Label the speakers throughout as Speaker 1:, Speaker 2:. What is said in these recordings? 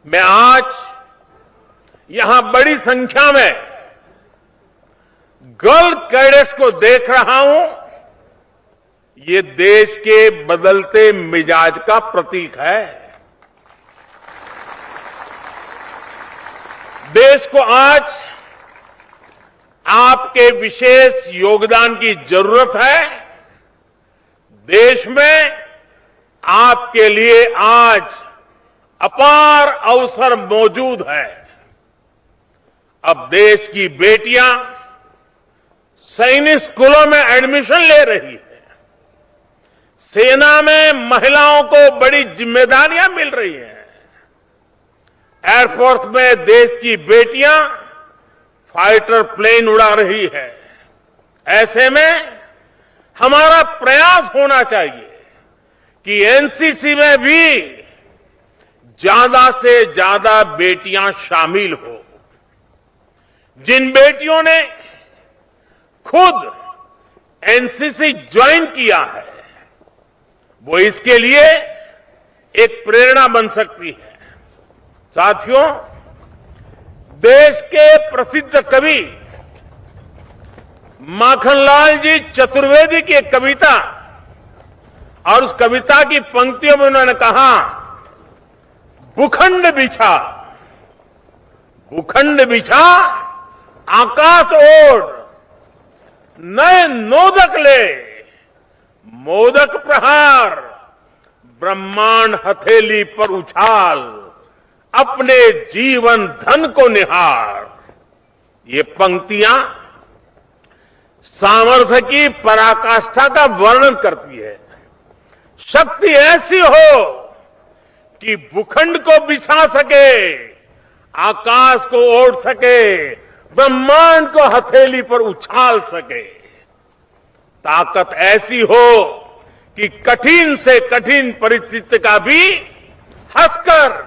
Speaker 1: मैं आज यहां बड़ी संख्या में गर्ल कैडेट्स को देख रहा हूं। ये देश के बदलते मिजाज का प्रतीक है। देश को आज आपके विशेष योगदान की जरूरत है। देश में आपके लिए आज अपार अवसर मौजूद है। अब देश की बेटियां सैनिक स्कूलों में एडमिशन ले रही है। सेना में महिलाओं को बड़ी जिम्मेदारियां मिल रही हैं। एयरफोर्स में देश की बेटियां फाइटर प्लेन उड़ा रही है। ऐसे में हमारा प्रयास होना चाहिए कि एनसीसी में भी ज्यादा से ज्यादा बेटियां शामिल हो। जिन बेटियों ने खुद एनसीसी ज्वाइन किया है, वो इसके लिए एक प्रेरणा बन सकती है। साथियों, देश के प्रसिद्ध कवि माखनलाल जी चतुर्वेदी की एक कविता, और उस कविता की पंक्तियों में उन्होंने कहा, भूखंड बिछा, भूखंड बिछा आकाश ओढ़, नए नोदक ले, मोदक प्रहार, ब्रह्मांड हथेली पर उछाल, अपने जीवन धन को निहार। ये पंक्तियां सामर्थ्य की पराकाष्ठा का वर्णन करती है। शक्ति ऐसी हो कि भूखंड को बिछा सके, आकाश को ओढ़ सके, ब्रह्मांड को हथेली पर उछाल सके। ताकत ऐसी हो कि कठिन से कठिन परिस्थिति का भी हंसकर,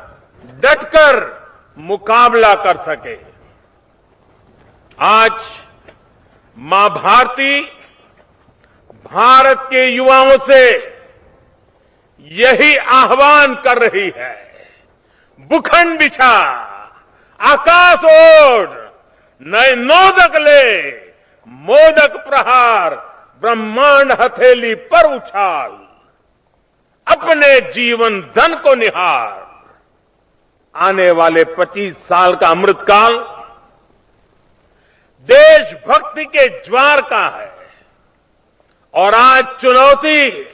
Speaker 1: डटकर मुकाबला कर सके। आज मां भारती भारत के युवाओं से यही आह्वान कर रही है। भूखंड बिछा, आकाश ओढ़, नए नोदक ले, मोदक प्रहार, ब्रह्मांड हथेली पर उछाल, अपने जीवन धन को निहार। आने वाले 25 साल का अमृतकाल देशभक्ति के ज्वार का है। और आज चुनौती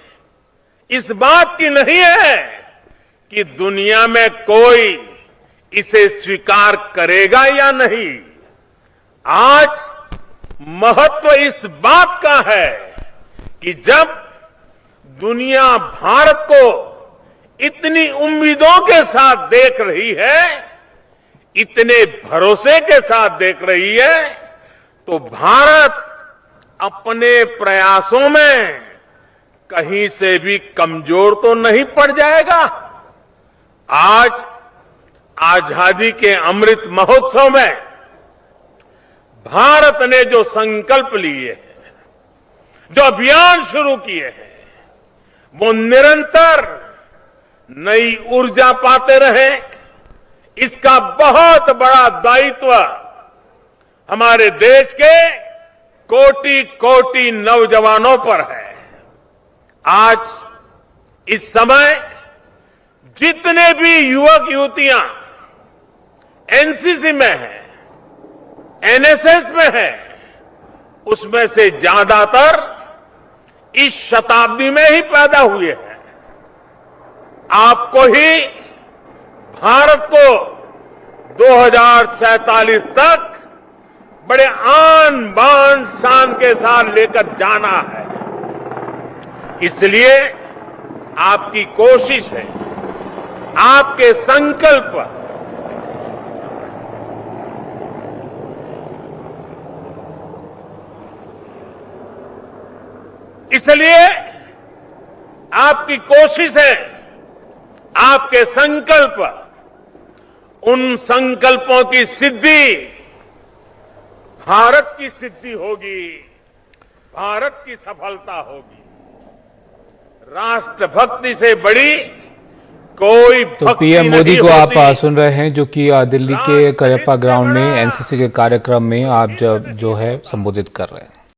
Speaker 1: इस बात की नहीं है कि दुनिया में कोई इसे स्वीकार करेगा या नहीं। आज महत्व इस बात का है कि जब दुनिया भारत को इतनी उम्मीदों के साथ देख रही है, इतने भरोसे के साथ देख रही है, तो भारत अपने प्रयासों में कहीं से भी कमजोर तो नहीं पड़ जाएगा। आज आजादी के अमृत महोत्सव में भारत ने जो संकल्प लिए हैं, जो अभियान शुरू किए हैं, वो निरंतर नई ऊर्जा पाते रहे। इसका बहुत बड़ा दायित्व हमारे देश के कोटि कोटि नौजवानों पर है। आज इस समय जितने भी युवक युवतियां एनसीसी में हैं, एनएसएस में हैं, उसमें से ज्यादातर इस शताब्दी में ही पैदा हुए हैं। आपको ही भारत को 2047 तक बड़े आन बान शान के साथ लेकर जाना है। इसलिए आपकी कोशिश है, आपके संकल्प, इसलिए आपकी कोशिश है, आपके संकल्प, उन संकल्पों की सिद्धि भारत की सिद्धि होगी, भारत की सफलता होगी। राष्ट्रभक्ति से बड़ी कोई
Speaker 2: तो
Speaker 1: भक्ति
Speaker 2: पीएम मोदी
Speaker 1: नहीं
Speaker 2: को आप
Speaker 1: होती।
Speaker 2: सुन रहे हैं, जो कि दिल्ली के करियप्पा ग्राउंड में एनसीसी के कार्यक्रम में आप जो है संबोधित कर रहे हैं।